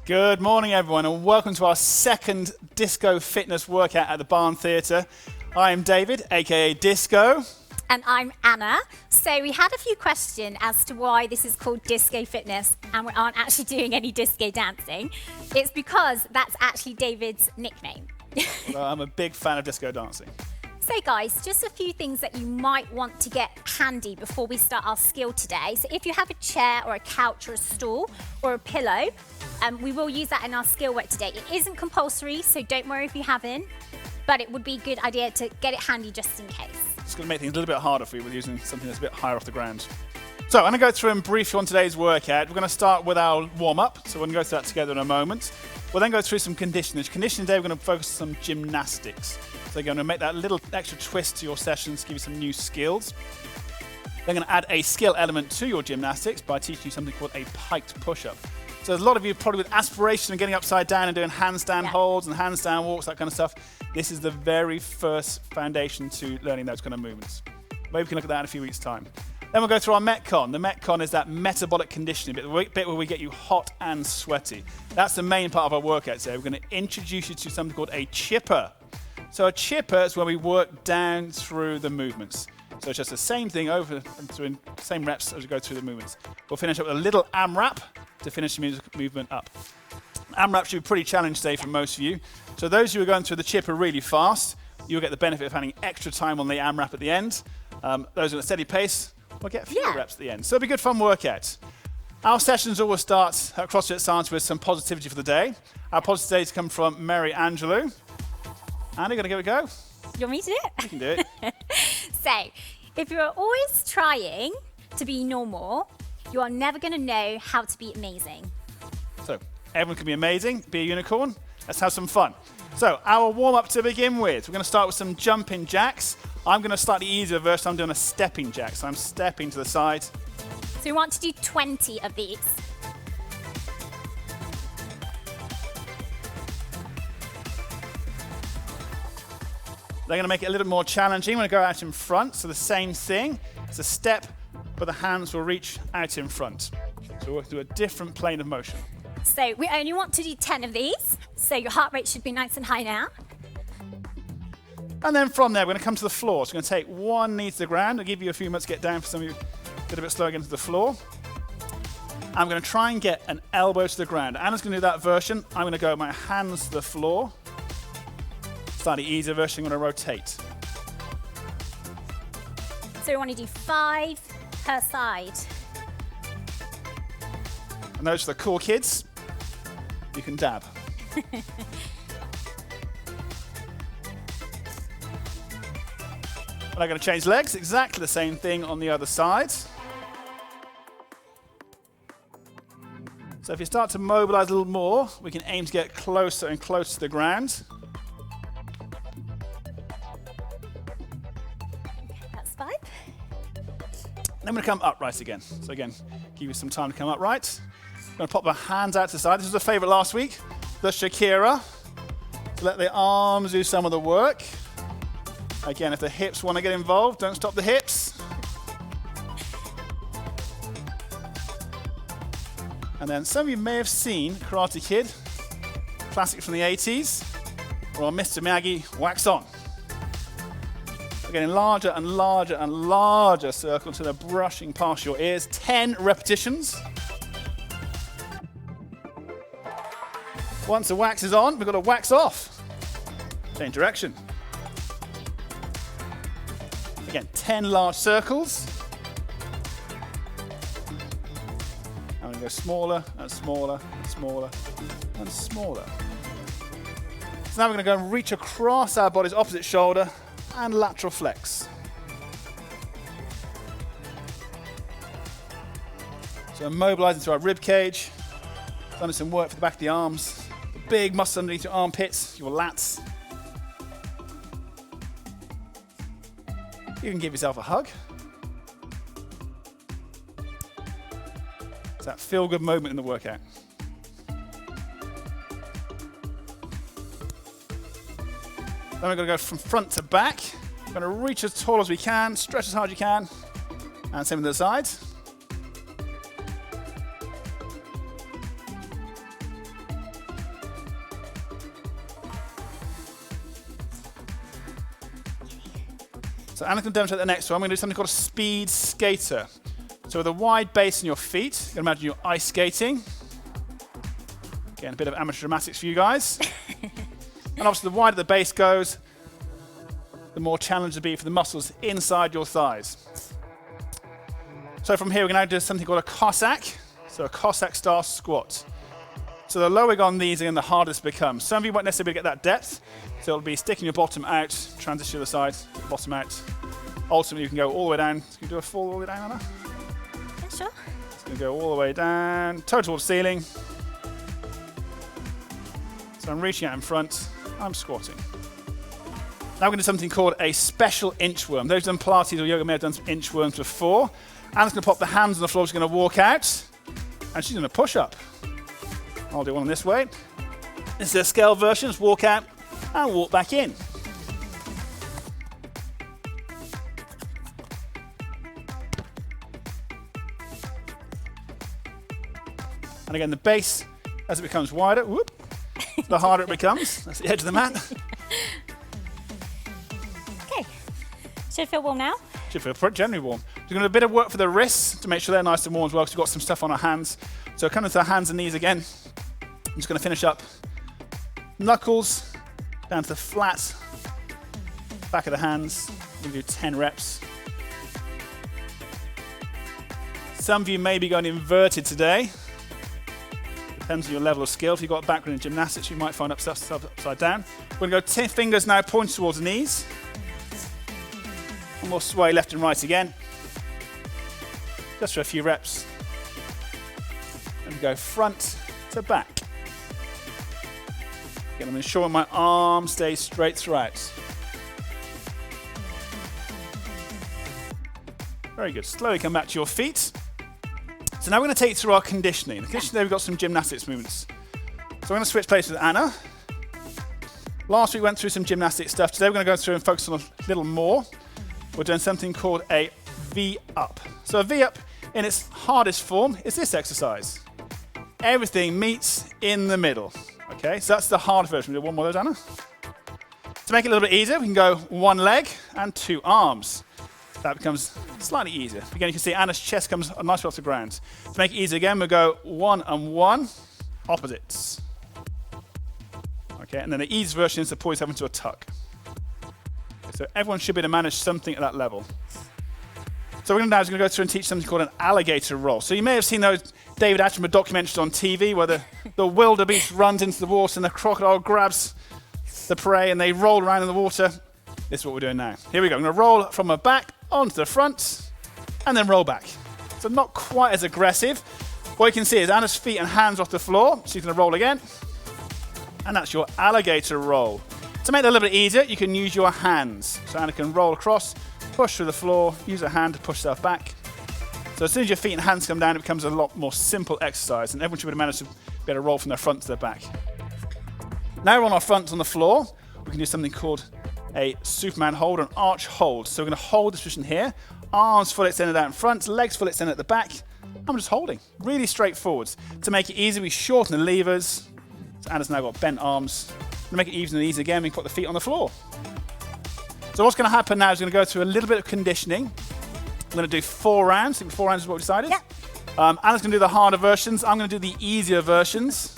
Good morning, everyone, and welcome to our second disco fitness workout at the Barn Theatre. I am David, aka Disco. And I'm Anna. So we had a few questions as to why this is called disco fitness and we aren't actually doing any disco dancing. It's because that's actually David's nickname. Well, I'm a big fan of disco dancing. So guys, just a few things that you might want to get handy before we start our skill today. So if you have a chair or a couch or a stool or a pillow, we will use that in our skill work today. It isn't compulsory, so don't worry if you haven't, but it would be a good idea to get it handy just in case. It's going to make things a little bit harder for you with using something that's a bit higher off the ground. So I'm going to go through and brief you on today's workout. We're going to start with our warm-up, so we're going to go through that together in a moment. We'll then go through some conditioning. Conditioning today, we're going to focus on some gymnastics. So we're going to make that little extra twist to your sessions, give you some new skills. They're going to add a skill element to your gymnastics by teaching you something called a piked push-up. So there's a lot of you probably with aspiration of getting upside down and doing handstand holds and handstand walks, that kind of stuff. This is the very first foundation to learning those kind of movements. Maybe we can look at that in a few weeks' time. Then we'll go through our Metcon. The Metcon is that metabolic conditioning bit where we get you hot and sweaty. That's the main part of our workout today. We're going to introduce you to something called a chipper. So a chipper is where we work down through the movements. So it's just the same thing over and through the same reps as we go through the movements. We'll finish up with a little AMRAP to finish the movement up. AMRAP should be pretty challenging today for most of you. So those who are going through the chipper really fast, you'll get the benefit of having extra time on the AMRAP at the end. Those at a steady pace will get a few reps at the end. So it'll be a good fun workout. Our sessions always start at CrossFit Cirencester with some positivity for the day. Our positive today come from Mary Angelou. Anna, going to give it a go? You want me to do it? You can do it. So, if you're always trying to be normal, You are never going to know how to be amazing. So everyone can be amazing, be a unicorn. Let's have some fun. So our warm-up to begin with, we're going to start with some jumping jacks. I'm going to start the easier version. I'm doing a stepping jack. So I'm stepping to the side. So we want to do 20 of these. They're going to make it a little more challenging. I'm going to go out in front. So the same thing. It's a step, but the hands will reach out in front. So we'll do a different plane of motion. So we only want to do 10 of these. So your heart rate should be nice and high now. And then from there, we're going to come to the floor. So we're going to take one knee to the ground. I'll give you a few minutes to get down for some of you. Get a bit slower, get into the floor. I'm going to try and get an elbow to the ground. Anna's going to do that version. I'm going to go with my hands to the floor. Slightly easier version, I'm going to rotate. So we want to do 5 per side. And those are the cool kids. You can dab. And I'm going to change legs, exactly the same thing on the other side. So if you start to mobilize a little more, we can aim to get closer and closer to the ground. That's 5. Then we're going to come upright again. So again, give you some time to come upright. I'm going to pop the hands out to the side. This was a favorite last week, the Shakira. So let the arms do some of the work. Again, if the hips want to get involved, don't stop the hips. And then some of you may have seen Karate Kid, classic from the 80s, or Mr. Miyagi, wax on. We're getting larger and larger and larger circle until they're brushing past your ears. 10 repetitions. Once the wax is on, we've got to wax off. Change direction. Again, 10 large circles. And we go smaller and smaller and smaller and smaller. So now we're going to go and reach across our body's opposite shoulder and lateral flex. So mobilizing through our rib cage. Done some work for the back of the arms. The big muscle underneath your armpits, your lats. You can give yourself a hug. It's that feel-good moment in the workout. Then we're going to go from front to back. We're going to reach as tall as we can, stretch as hard as you can, and same with the sides. So Anna's going to demonstrate the next one. We're going to do something called a speed skater. So with a wide base in your feet, you can imagine you're ice skating. Again, a bit of amateur dramatics for you guys. And obviously, the wider the base goes, the more challenge it'll be for the muscles inside your thighs. So from here, we're going to do something called a Cossack. So a Cossack-style squat. So the lower we go on these, again, the harder this becomes. Some of you won't necessarily get that depth. So it'll be sticking your bottom out, transition to the side, bottom out. Ultimately, you can go all the way down. Can you do a fall all the way down, Anna? Yeah, sure. It's going to go all the way down, toe towards the ceiling. So I'm reaching out in front, I'm squatting. Now we're going to do something called a special inchworm. Those who've done Pilates or yoga may have done some inchworms before. Anna's going to pop the hands on the floor, she's going to walk out, and she's going to push up. I'll do one this way. This is a scale version, just walk out and walk back in. And again, the base, as it becomes wider, whoop, the harder it becomes. That's the edge of the mat. Okay. Should feel warm now. Should feel generally warm. We're going to do a bit of work for the wrists to make sure they're nice and warm as well, because we've got some stuff on our hands. So coming to our hands and knees again. I'm just going to finish up knuckles down to the flat back of the hands. We're going to do 10 reps. Some of you may be going inverted today. Depends on your level of skill. If you've got a background in gymnastics, you might find upside down. We're going to go 10 fingers now, pointing towards the knees. And we'll sway left and right again. Just for a few reps. You go front to back. Again, I'm ensuring my arm stays straight throughout. Very good. Slowly come back to your feet. So now we're going to take you through our conditioning. The conditioning, we've got some gymnastics movements. So we're going to switch places with Anna. Last week we went through some gymnastic stuff. Today we're going to go through and focus on a little more. We're doing something called a V-up. So a V-up in its hardest form is this exercise. Everything meets in the middle. Okay, so that's the hard version. We'll do one more of those, Anna. To make it a little bit easier, we can go one leg and two arms. That becomes slightly easier. Again, you can see Anna's chest comes a nice way off the ground. To make it easier again, we'll go 1 and 1, opposites. Okay, and then the easy version is to pull yourself into a tuck. Okay, so everyone should be able to manage something at that level. So what we're going to do is we're going to go through and teach something called an alligator roll. So you may have seen those David Attenborough documentaries on TV where the wildebeest runs into the water and the crocodile grabs the prey and they roll around in the water. This is what we're doing now. Here we go. I'm going to roll from the back onto the front and then roll back. So not quite as aggressive. What you can see is Anna's feet and hands off the floor. She's going to roll again. And that's your alligator roll. To make it a little bit easier, you can use your hands. So Anna can roll across, push through the floor, use her hand to push herself back. So as soon as your feet and hands come down, it becomes a lot more simple exercise, and everyone should be able to manage to be able to roll from their front to their back. Now we're on our fronts on the floor. We can do something called a Superman hold, an arch hold. So we're going to hold this position here, arms fully extended out in front, legs fully extended at the back. I'm just holding, really straightforward. To make it easy, we shorten the levers. So Anna's now got bent arms. To make it even and easy again, we can put the feet on the floor. So what's going to happen now is we're going to go through a little bit of conditioning. We're going to do 4 rounds. I think 4 rounds is what we decided. Yeah. Anna's going to do the harder versions. I'm going to do the easier versions.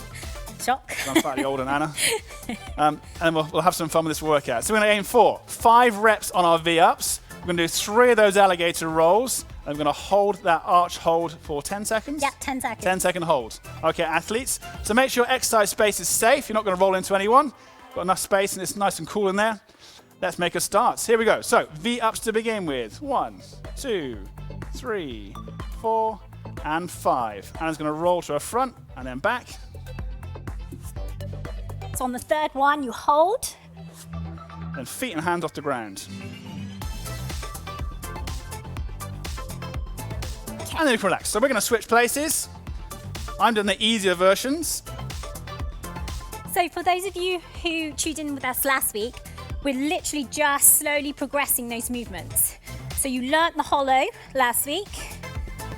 Shock. I'm slightly older than Anna. And we'll have some fun with this workout. So we're going to aim for 5 reps on our V-ups. We're going to do 3 of those alligator rolls. And we're going to hold that arch hold for 10 seconds. Yeah, 10 seconds. 10-second hold. Okay, athletes. So make sure your exercise space is safe. You're not going to roll into anyone. Got enough space and it's nice and cool in there. Let's make a start. Here we go. So V-ups to begin with. 1, 2, 3, 4, and 5. Anna's going to roll to her front and then back. So on the third one, you hold. Then feet and hands off the ground. Okay. And then you can relax. So we're going to switch places. I'm doing the easier versions. So for those of you who tuned in with us last week, we're literally just slowly progressing those movements. So you learnt the hollow last week.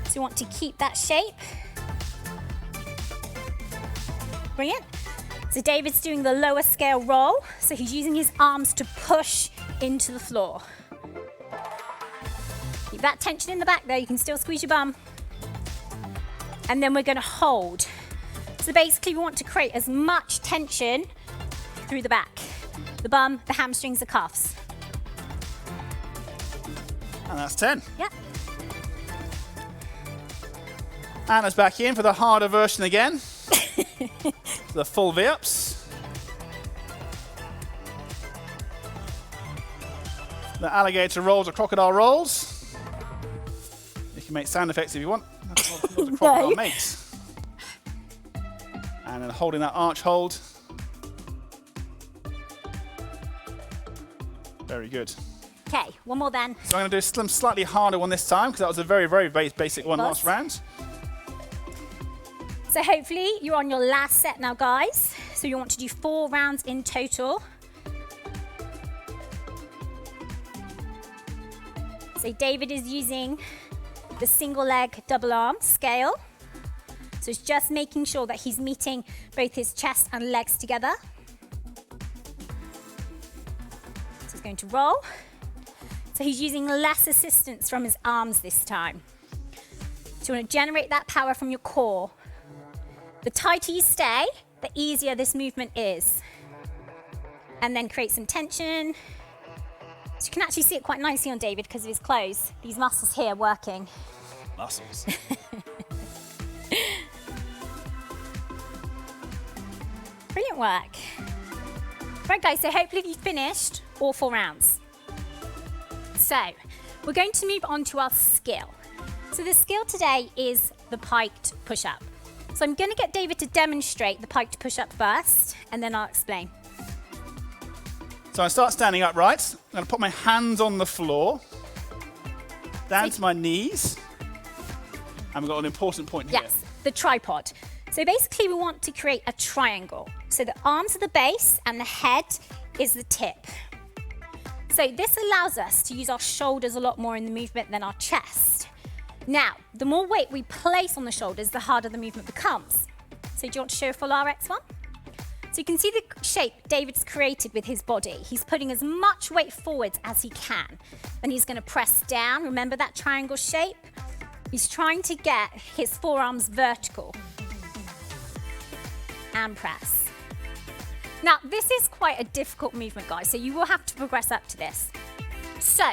So you want to keep that shape. Brilliant. So David's doing the lower scale roll. So he's using his arms to push into the floor. Keep that tension in the back there. You can still squeeze your bum. And then we're going to hold. So basically we want to create as much tension through the back. The bum, the hamstrings, the calves. And that's 10. Yep. Anna's back in for the harder version again. The full V-ups. The alligator rolls or crocodile rolls. You can make sound effects if you want. That's what the crocodile makes. And then holding that arch hold. Very good. Okay, one more then. So I'm going to do some slightly harder one this time because that was a very, very basic one last round. So hopefully you're on your last set now, guys. So you want to do 4 rounds in total. So David is using the single leg double arm scale. So it's just making sure that he's meeting both his chest and legs together. So he's going to roll. So he's using less assistance from his arms this time. So you want to generate that power from your core. The tighter you stay, the easier this movement is. And then create some tension. So you can actually see it quite nicely on David because of his clothes. These muscles here working. Muscles. Brilliant work. Right guys, so hopefully you've finished all 4 rounds. So we're going to move on to our skill. So the skill today is the piked push-up. So I'm going to get David to demonstrate the piked push-up first, and then I'll explain. So I start standing upright. I'm going to put my hands on the floor, down to my knees. And we've got an important point here. Yes, the tripod. So basically we want to create a triangle. So the arms are the base and the head is the tip. So this allows us to use our shoulders a lot more in the movement than our chest. Now, the more weight we place on the shoulders, the harder the movement becomes. So do you want to show a full RX one? So you can see the shape David's created with his body. He's putting as much weight forwards as he can. And he's going to press down. Remember that triangle shape? He's trying to get his forearms vertical. And press. Now, this is quite a difficult movement, guys, so you will have to progress up to this. So,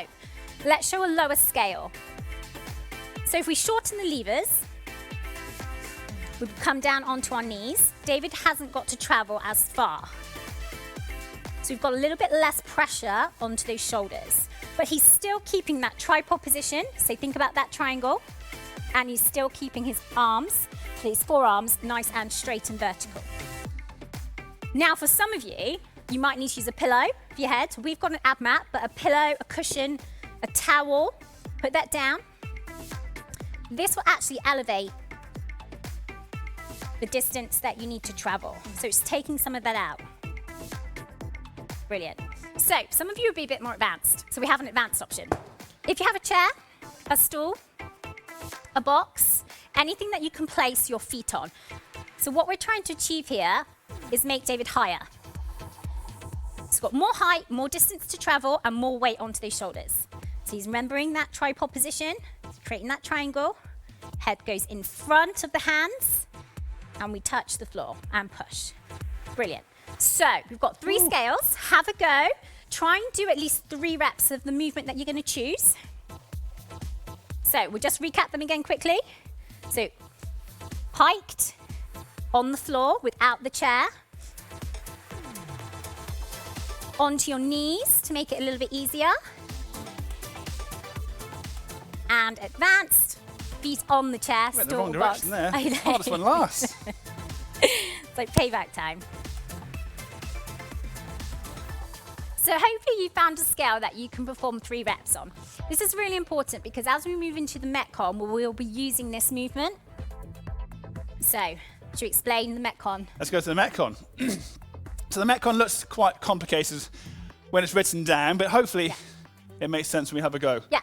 let's show a lower scale. So if we shorten the levers, we come down onto our knees. David hasn't got to travel as far. So we've got a little bit less pressure onto those shoulders. But he's still keeping that tripod position, so think about that triangle. And he's still keeping his arms, his forearms, nice and straight and vertical. Now, for some of you, you might need to use a pillow for your head. We've got an ab mat, but a pillow, a cushion, a towel, put that down. This will actually elevate the distance that you need to travel. So it's taking some of that out. Brilliant. So some of you will be a bit more advanced. So we have an advanced option. If you have a chair, a stool, a box, anything that you can place your feet on. So what we're trying to achieve here is make David higher. He's got more height, more distance to travel, and more weight onto those shoulders. So he's remembering that tripod position, creating that triangle. Head goes in front of the hands, and we touch the floor and push. Brilliant. So we've got 3 scales. Have a go. Try and do at least 3 reps of the movement that you're going to choose. So we'll just recap them again quickly. So piked on the floor without the chair. Onto your knees to make it a little bit easier. And advanced, feet on the chair, Went stool, the wrong direction box. there. Hardest one last. It's like payback time. So hopefully you found a scale that you can perform 3 reps on. This is really important because as we move into the Metcon, we'll be using this movement. So, should we explain the Metcon? Let's go to the Metcon. So the Metcon looks quite complicated when it's written down, but hopefully it makes sense when we have a go. Yeah.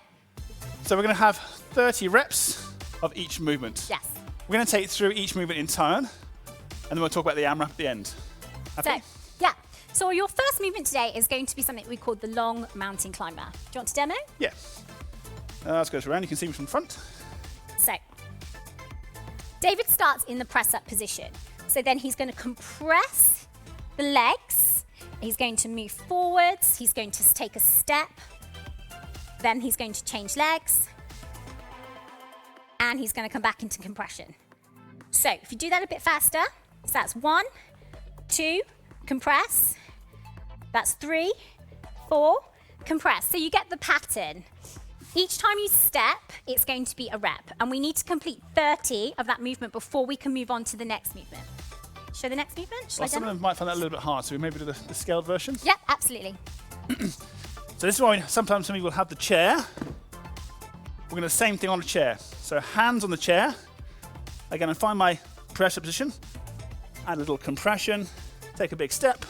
So we're going to have 30 reps of each movement. Yes. We're going to take through each movement in turn, and then we'll talk about the AMRAP at the end. Happy? So your first movement today is going to be something we call the long mountain climber. Do you want to demo? Yeah. Let's go around. You can see me from the front. So, David starts in the press-up position. So then he's going to compress the legs. He's going to move forwards. He's going to take a step. Then he's going to change legs. And he's going to come back into compression. So if you do that a bit faster, so that's 1, 2, compress. That's 3, 4, compress. So you get the pattern. Each time you step, it's going to be a rep. And we need to complete 30 of that movement before we can move on to the next movement. Show the next movement? Well, some of them might find that a little bit hard, so we maybe do the scaled version. Yep, absolutely. So this is why sometimes some people have the chair. We're going to do the same thing on a chair. So hands on the chair. Again, I find my pressure position. Add a little compression. Take a big step.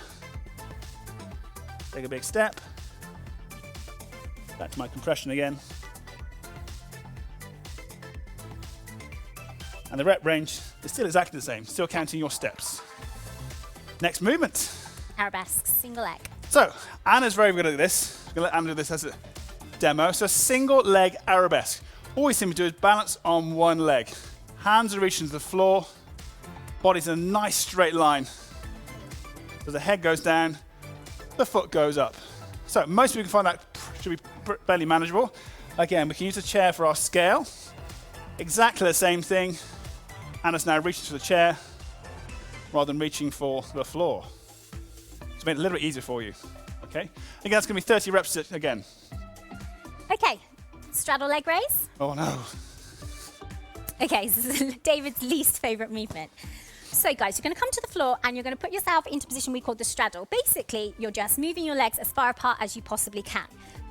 Take a big step. Back to my compression again. And the rep range is still exactly the same, still counting your steps. Next movement. Arabesque, single leg. So, Anna's very good at this. I'm going to let Anna do this as a demo. So, single leg arabesque. All we seem to do is balance on one leg. Hands are reaching to the floor. Body's in a nice straight line. So the head goes down, the foot goes up. So most people can find that should be fairly manageable. Again, we can use a chair for our scale. Exactly the same thing. Anna's now reaching for the chair rather than reaching for the floor. To make it a little bit easier for you. Okay? Again, that's going to be 30 reps again. Okay, straddle leg raise. Oh no. Okay, so this is David's least favorite movement. So guys, you're going to come to the floor and you're going to put yourself into a position we call the straddle. Basically, you're just moving your legs as far apart as you possibly can.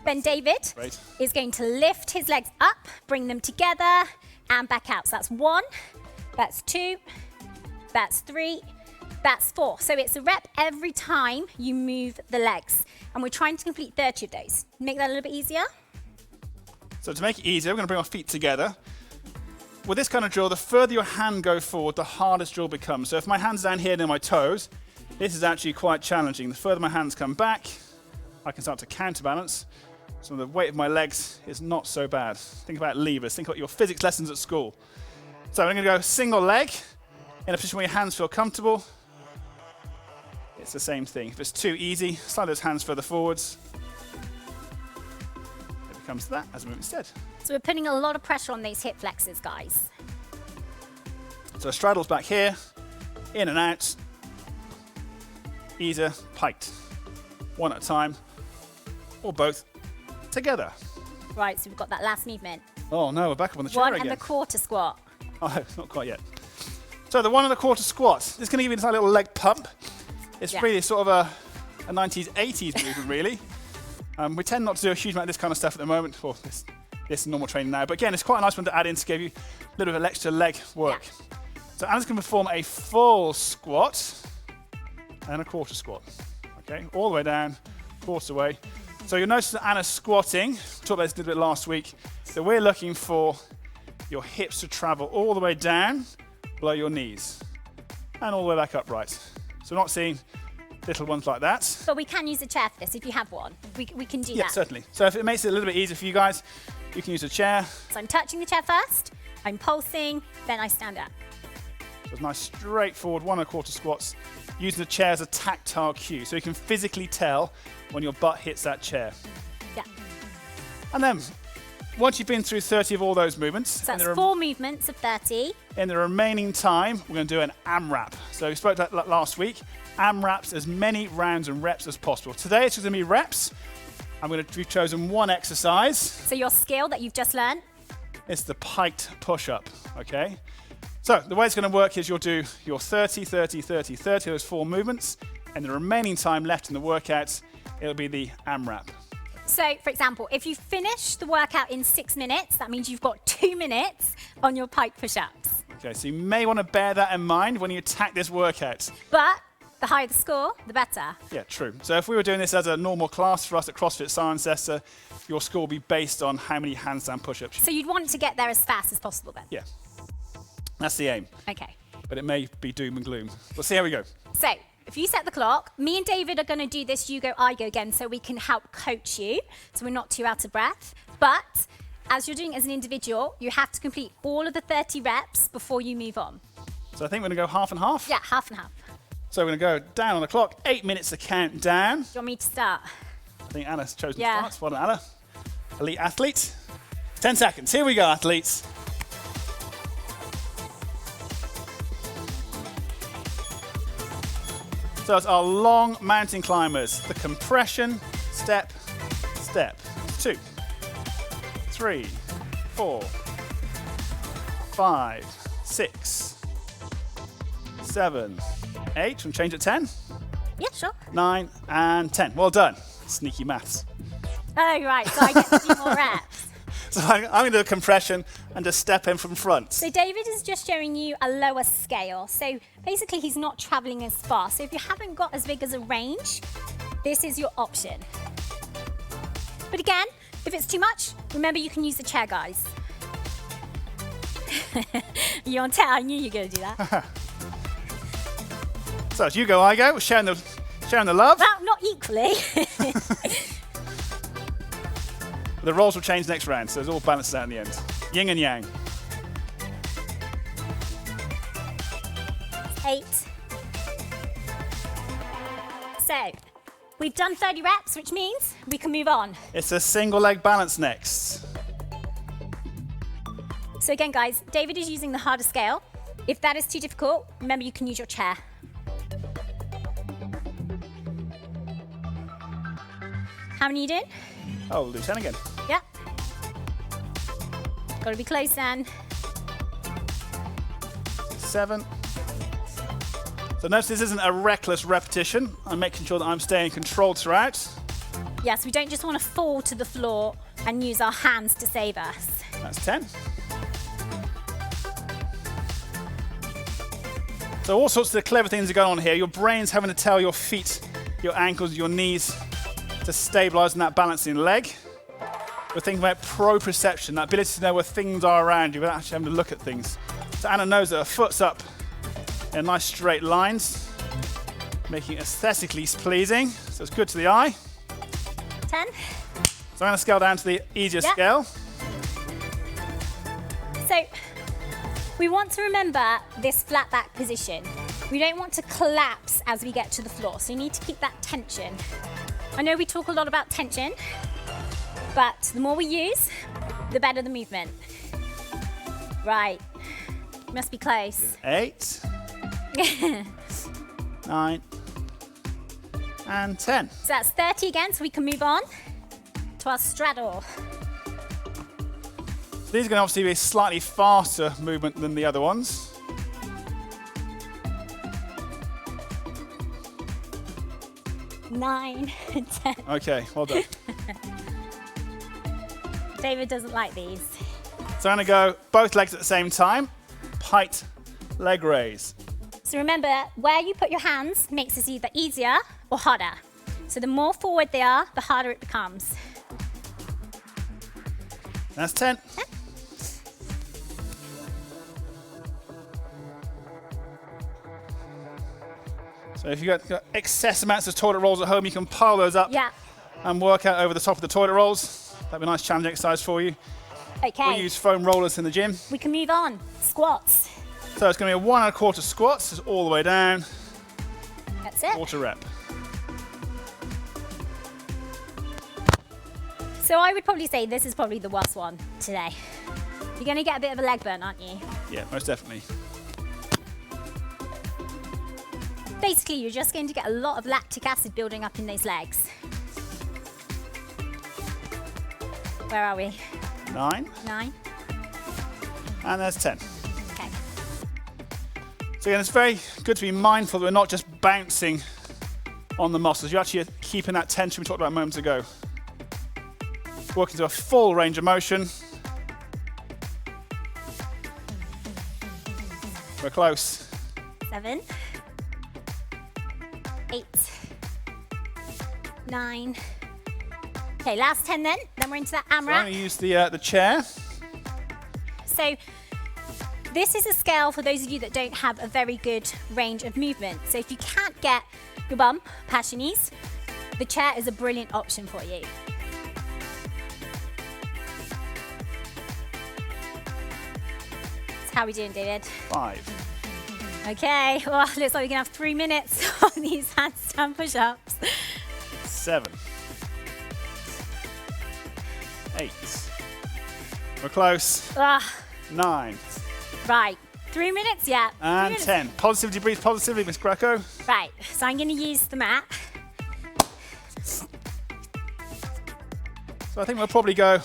Then David is going to lift his legs up, bring them together and back out. So that's 1, that's 2, that's 3, that's 4. So it's a rep every time you move the legs. And we're trying to complete 30 of those. Make that a little bit easier. So to make it easier, we're going to bring our feet together. With this kind of drill, the further your hand goes forward, the harder this drill becomes. So if my hand's down here near my toes, this is actually quite challenging. The further my hands come back, I can start to counterbalance. So the weight of my legs is not so bad. Think about levers. Think about your physics lessons at school. So I'm going to go single leg in a position where your hands feel comfortable. It's the same thing. If it's too easy, slide those hands further forwards. It comes to that as a move instead. So we're putting a lot of pressure on these hip flexors, guys. So straddles back here, in and out, easier, piked. One at a time, or both together. Right, so we've got that last movement. Oh no, we're back up on the chair 1 again. and a quarter squat. Oh, not quite yet. So the 1 1/4 squat. This is going to give you a little leg pump. It's really sort of a 90s, 80s movement, really. We tend not to do a huge amount of this kind of stuff at the moment. Well, this is normal training now. But again, it's quite a nice one to add in to give you a little bit of extra leg work. Yeah. So Anna's going to perform a full squat and a quarter squat. Okay, all the way down, quarter away. So you'll notice that Anna's squatting. We talked about this a little bit last week. So we're looking for your hips to travel all the way down below your knees and all the way back upright. So we're not seeing little ones like that. But we can use a chair for this if you have one. We can do that. Yeah, certainly. So if it makes it a little bit easier for you guys, you can use a chair. So I'm touching the chair first, I'm pulsing, then I stand up. So it's nice straightforward 1 1/4 squats using the chair as a tactile cue. So you can physically tell when your butt hits that chair. Yeah. And then once you've been through 30 of all those movements, So that's 4 movements of 30. in the remaining time, we're going to do an AMRAP. So we spoke about that last week. AMRAPs, as many rounds and reps as possible. Today it's going to be reps. We've chosen one exercise. So your skill that you've just learned. It's the Piked Push-Up, okay? So the way it's going to work is you'll do your 30, 30, 30, 30, those 4 movements, and the remaining time left in the workout, it'll be the AMRAP. So, for example, if you finish the workout in 6 minutes, that means you've got 2 minutes on your piked push-ups. Okay, so you may want to bear that in mind when you attack this workout. But the higher the score, the better. Yeah, true. So if we were doing this as a normal class for us at CrossFit Cirencester, your score will be based on how many handstand push-ups. So you'd want to get there as fast as possible then? Yeah, that's the aim. Okay. But it may be doom and gloom. We'll see how we go. So, if you set the clock, me and David are going to do this you go, I go again so we can help coach you, so we're not too out of breath. But as you're doing it as an individual, you have to complete all of the 30 reps before you move on. So I think we're going to go half and half. Yeah, half and half. So we're going to go down on the clock, 8 minutes to count down. Do you want me to start? I think Anna's chosen Yeah. to start. Well done, Anna. Elite athlete. 10 seconds. Here we go, athletes. So it's our long mountain climbers. The compression, step, step. 2, 3, 4, 5, 6, 7, 8. And change at 10. Yeah, sure. 9 and 10. Well done. Sneaky maths. Oh, right, so I get to do more reps. So I'm going to do a compression and just step in from front. So David is just showing you a lower scale. So basically he's not traveling as fast. So if you haven't got as big as a range, this is your option. But again, if it's too much, remember you can use the chair, guys. You're on 10, I knew you were going to do that. So as you go, I go. We're sharing the love. Well, not equally. The roles will change next round, so it's all balanced out in the end. Yin and yang. 8. So, we've done 30 reps, which means we can move on. It's a single leg balance next. So again, guys, David is using the harder scale. If that is too difficult, remember you can use your chair. How many are you doing? Oh, we'll do 10 again. Yeah. Got to be close then. 7. So notice this isn't a reckless repetition. I'm making sure that I'm staying controlled throughout. Yes, we don't just want to fall to the floor and use our hands to save us. That's 10. So all sorts of clever things are going on here. Your brain's having to tell your feet, your ankles, your knees to stabilize in that balancing leg. We're thinking about proprioception, that ability to know where things are around you without actually having to look at things. So Anna knows that her foot's up in nice straight lines, making it aesthetically pleasing. So it's good to the eye. 10. So I'm going to scale down to the easier scale. So we want to remember this flat back position. We don't want to collapse as we get to the floor, so you need to keep that tension. I know we talk a lot about tension, but the more we use, the better the movement. Right, must be close. 8, 9, and 10. So that's 30 again, so we can move on to our straddle. These are going to obviously be a slightly faster movement than the other ones. Nine, 10. Okay, well done. David doesn't like these. So I'm going to go both legs at the same time. Piked leg raise. So remember, where you put your hands makes this either easier or harder. So the more forward they are, the harder it becomes. That's 10. So if you've got excess amounts of toilet rolls at home, you can pile those up and work out over the top of the toilet rolls. That'd be a nice challenge exercise for you. Okay. We use foam rollers in the gym. We can move on. Squats. So it's going to be a 1 1/4 squats, just all the way down. That's it. Quarter rep. So I would probably say this is probably the worst one today. You're going to get a bit of a leg burn, aren't you? Yeah, most definitely. Basically, you're just going to get a lot of lactic acid building up in those legs. Where are we? 9. 9. And there's 10. Okay. So again, it's very good to be mindful that we're not just bouncing on the muscles. You're actually keeping that tension we talked about moments ago. Working to a full range of motion. We're close. 7. 8. 9. Okay, last 10 then. Then we're into that So I'm AMRAP. going to use the chair. So this is a scale for those of you that don't have a very good range of movement. So if you can't get your bum past your knees, the chair is a brilliant option for you. So how are we doing, David? 5. Okay, well, looks like we can have 3 minutes on these handstand push-ups. 7. 8. We're close. 9. Right, 3 minutes, yeah. 3 And minutes. 10. Positivity breathes positively, Miss Greco. Right, so I'm going to use the mat. So I think we'll probably go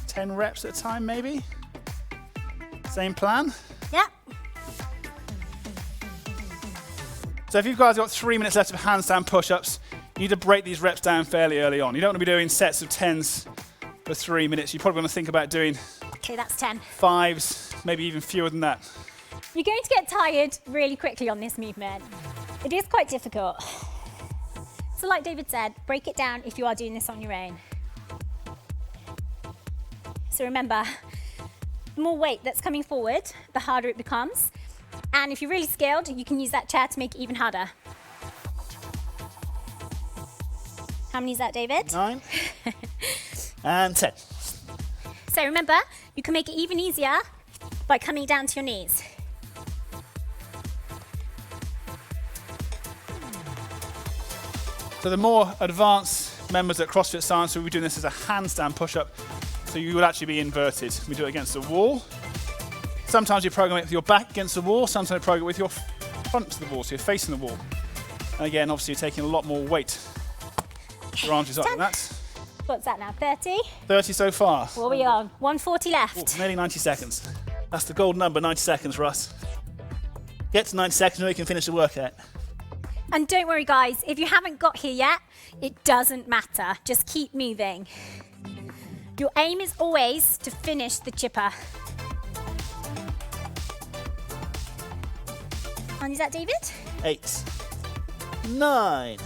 10 reps at a time, maybe. Same plan. Yep. So if you guys got 3 minutes left of handstand push-ups, you need to break these reps down fairly early on. You don't want to be doing sets of 10s for 3 minutes. You're probably going to think about doing Okay, that's 10. 5s, maybe even fewer than that. You're going to get tired really quickly on this movement. It is quite difficult. So like David said, break it down if you are doing this on your own. So remember, the more weight that's coming forward, the harder it becomes. And if you're really skilled, you can use that chair to make it even harder. How many is that, David? 9. And 10. So remember, you can make it even easier by coming down to your knees. So the more advanced members at CrossFit Cirencester will be doing this as a handstand push-up. So you would actually be inverted. We do it against the wall. Sometimes you program it with your back against the wall. Sometimes you program it with your front to the wall, so you're facing the wall. And again, obviously you're taking a lot more weight. Your arms is up like that. What's that now, 30? 30 so far. What are we on? 140 left. Nearly 90 seconds. That's the gold number, 90 seconds for us. Get to 90 seconds and we can finish the workout. And don't worry, guys, if you haven't got here yet, it doesn't matter. Just keep moving. Your aim is always to finish the chipper. And is that David? 8, 9.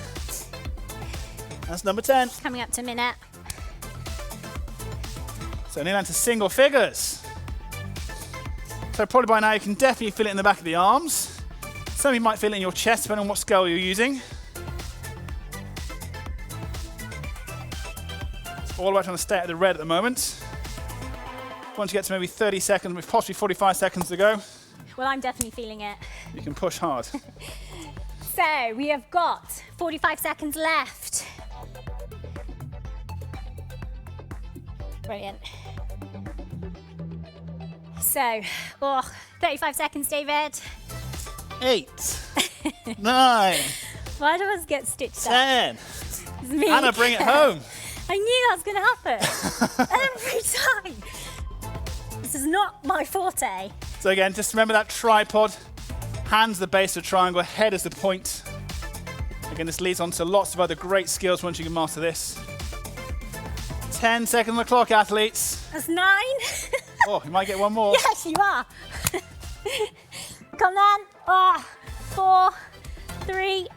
That's number 10. Coming up to a minute. So nearly down to single figures. So probably by now you can definitely feel it in the back of the arms. Some of you might feel it in your chest, depending on what scale you're using. It's all about trying to stay at the red at the moment. Once you get to maybe 30 seconds, with possibly 45 seconds to go, Well, I'm definitely feeling it. you can push hard. So we have got 45 seconds left. Brilliant. So, 35 seconds, David. 8, 9, Why do us get stitched up? 10. It's me. Anna, bring it home. I knew that was going to happen. Every time. This is not my forte. So again, just remember that tripod. Hands the base of the triangle, head is the point. Again, this leads on to lots of other great skills once you can master this. 10 seconds on the clock, athletes. That's 9. Oh, you might get one more. Yes, you are. Come on. 4, 3,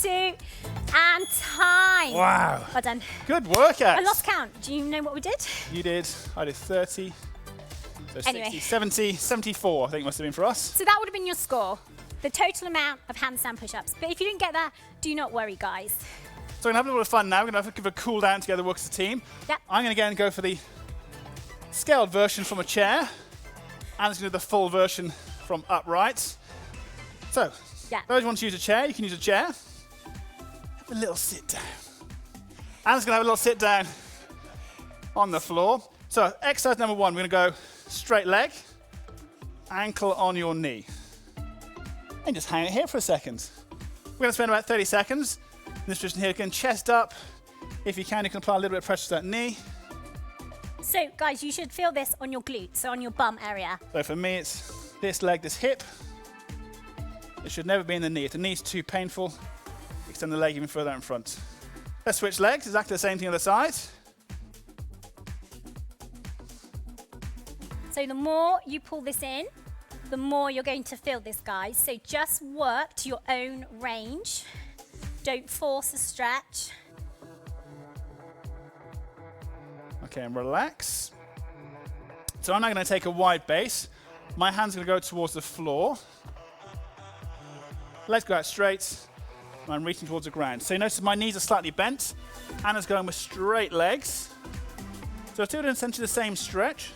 2, and time. Wow. Well done. Good workout. I lost count. Do you know what we did? You did. I did 30. So 60, Anyway. 70, 74, I think must have been for us. So that would have been your score. The total amount of handstand push-ups. But if you didn't get that, do not worry, guys. So we're going to have a little bit of fun now. We're going to give a cool down together, work as a team. Yep. I'm going to again go for the scaled version from a chair. And it's going to do the full version from upright. So, Yeah. those who want to use a chair, you can use a chair. Have a little sit down. Anna's going to have a little sit down on the floor. So, exercise number 1, we're going to go straight leg, ankle on your knee. And just hang it here for a second. We're going to spend about 30 seconds in this position here. Again, chest up. If you can apply a little bit of pressure to that knee. So, guys, you should feel this on your glutes, so on your bum area. So for me, it's this leg, this hip. It should never be in the knee. If the knee's too painful, extend the leg even further out in front. Let's switch legs. Exactly the same thing on the side. So the more you pull this in, the more you're going to feel this, guys. So just work to your own range. Don't force a stretch. Okay, and relax. So I'm now going to take a wide base. My hand's going to go towards the floor. Legs go out straight. And I'm reaching towards the ground. So you notice my knees are slightly bent. Anna's going with straight legs. So I'm still doing essentially the same stretch.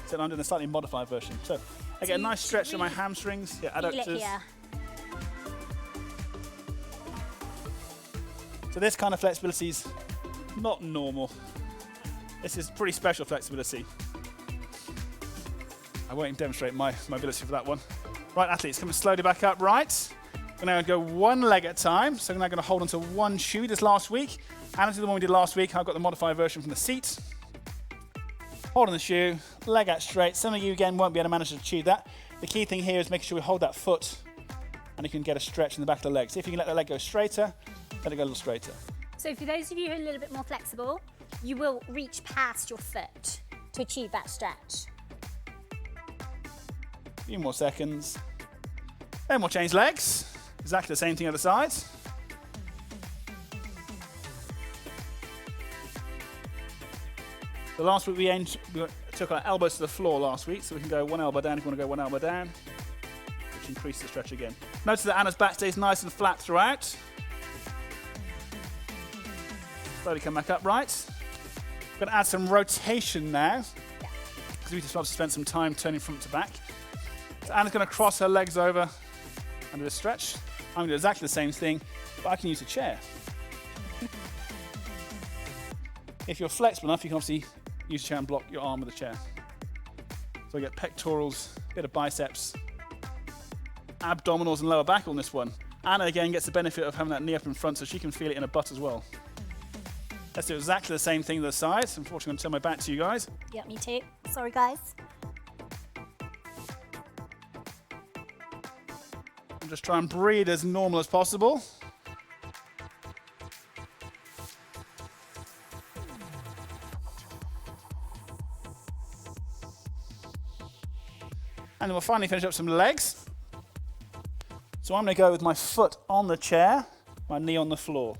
So I'm doing a slightly modified version. So I get a nice stretch in my hamstrings, Feel it adductors. here. So this kind of flexibility is not normal. This is pretty special flexibility. I won't even demonstrate my ability for that one. Right, athletes, coming slowly back up, right. We're now going to go one leg at a time. So we're now going to hold onto one shoe this last week. And to the one we did last week, I've got the modified version from the seat. Hold on the shoe, leg out straight. Some of you, again, won't be able to manage to achieve that. The key thing here is making sure we hold that foot and you can get a stretch in the back of the leg. So if you can let the leg go straighter, let it go a little straighter. So for those of you who are a little bit more flexible, you will reach past your foot to achieve that stretch. A few more seconds. Then we'll change legs. Exactly the same thing other side. So last week we took our elbows to the floor last week, so we can go one elbow down if you want to go one elbow down, which increases the stretch again. Notice that Anna's back stays nice and flat throughout. Slowly come back upright. We're going to add some rotation now, because we just want to spend some time turning front to back. So Anna's going to cross her legs over and do a stretch. I'm going to do exactly the same thing, but I can use a chair. If you're flexible enough, you can obviously use a chair and block your arm with a chair. So I get pectorals, a bit of biceps, abdominals and lower back on this one. Anna again gets the benefit of having that knee up in front so she can feel it in her butt as well. Let's do exactly the same thing to the sides. Unfortunately, I'm going to turn my back to you guys. Yeah, me too. Sorry, guys. And just try and breathe as normal as possible. And then we'll finally finish up some legs. So I'm going to go with my foot on the chair, my knee on the floor.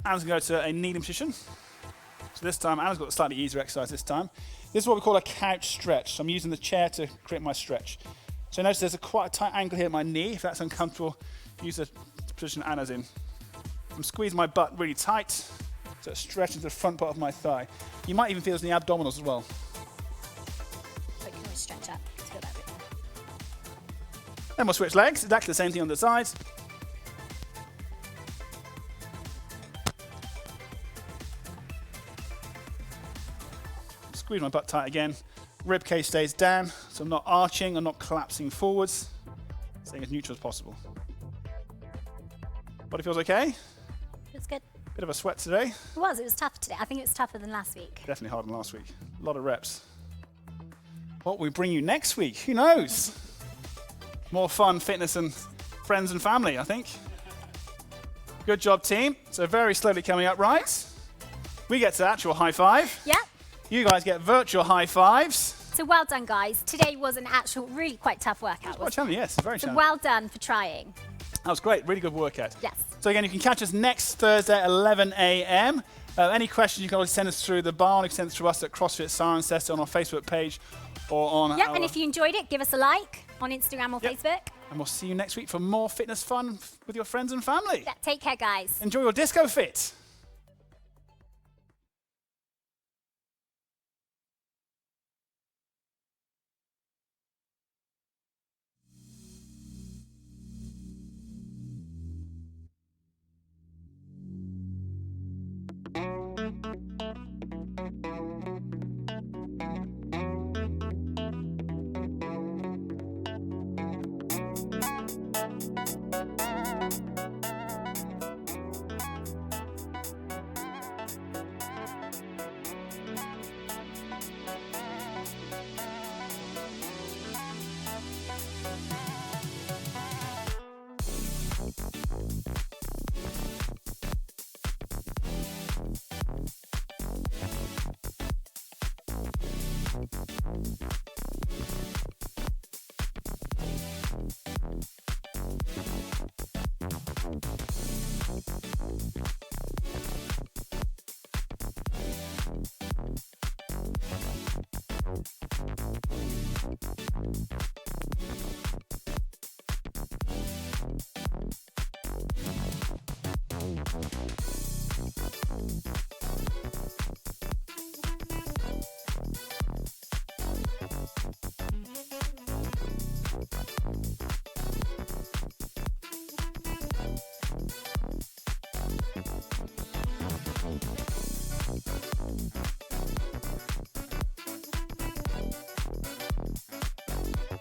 Anna's going to go to a kneeling position. So this time, Anna's got a slightly easier exercise this time. This is what we call a couch stretch. So I'm using the chair to create my stretch. So notice there's quite a tight angle here at my knee. If that's uncomfortable, use the position Anna's in. I'm squeezing my butt really tight, so it stretches the front part of my thigh. You might even feel this in the abdominals as well. So you can always stretch up. Let's feel that a bit more. Then we'll switch legs, exactly the same thing on the sides. Squeeze my butt tight again. Rib cage stays down, so I'm not arching, I'm not collapsing forwards. Staying as neutral as possible. Body feels okay? Feels good. Bit of a sweat today. It was tough today. I think it was tougher than last week. Definitely harder than last week. A lot of reps. What will we bring you next week? Who knows? More fun, fitness, and friends and family, I think. Good job, team. So very slowly coming up, right? We get to actual high five. Yep. You guys get virtual high fives. So well done, guys. Today was an actual, really quite tough workout. Quite challenging, yes, very So challenging. well done for trying. That was great, really good workout. Yes. So again, you can catch us next Thursday at 11 a.m. Any questions, you can always send us through the barn. You can send us through us at CrossFit Cirencester on our Facebook page or on Yep, our... and if you enjoyed it, give us a like on Instagram or Yep. Facebook. And we'll see you next week for more fitness fun with your friends and family. Yeah, take care, guys. Enjoy your disco fit.